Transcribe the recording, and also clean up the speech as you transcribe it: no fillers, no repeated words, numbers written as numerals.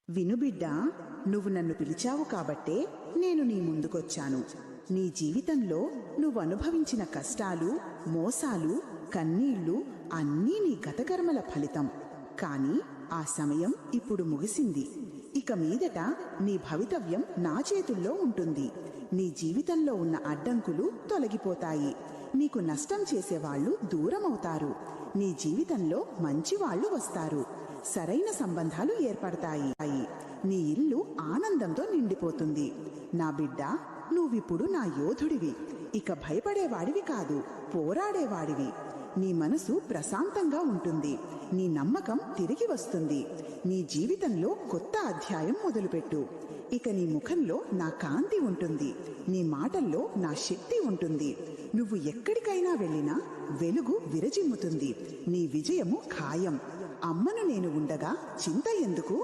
విను బిడ్డా, నువ్వు నన్ను పిలిచావు కాబట్టే నేను నీ ముందుకొచ్చాను. నీ జీవితంలో నువ్వనుభవించిన కష్టాలు, మోసాలు, కన్నీళ్లు అన్నీ నీ గతకర్మల ఫలితం. కాని ఆ సమయం ఇప్పుడు ముగిసింది. ఇక మీదట నీ భవితవ్యం నా చేతుల్లో ఉంటుంది. నీ జీవితంలో ఉన్న అడ్డంకులు తొలగిపోతాయి. నీకు నష్టం చేసేవాళ్లు దూరమవుతారు. నీ జీవితంలో మంచివాళ్లు వస్తారు. సరైన సంబంధాలు ఏర్పడతాయి. నీ ఇల్లు ఆనందంతో నిండిపోతుంది. నా బిడ్డ, నువ్విప్పుడు నా యోధుడివి. ఇక భయపడేవాడివి కాదు, పోరాడేవాడివి. నీ మనసు ప్రశాంతంగా ఉంటుంది. నీ నమ్మకం తిరిగి వస్తుంది. నీ జీవితంలో కొత్త అధ్యాయం మొదలుపెట్టు. ఇక నీ ముఖంలో నా కాంతి ఉంటుంది. నీ మాటల్లో నా శక్తి ఉంటుంది. నువ్వు ఎక్కడికైనా వెళ్ళినా వెలుగు విరజిమ్ముతుంది. నీ విజయము ఖాయం. అమ్మను నేను ఉండగా చింత ఎందుకు?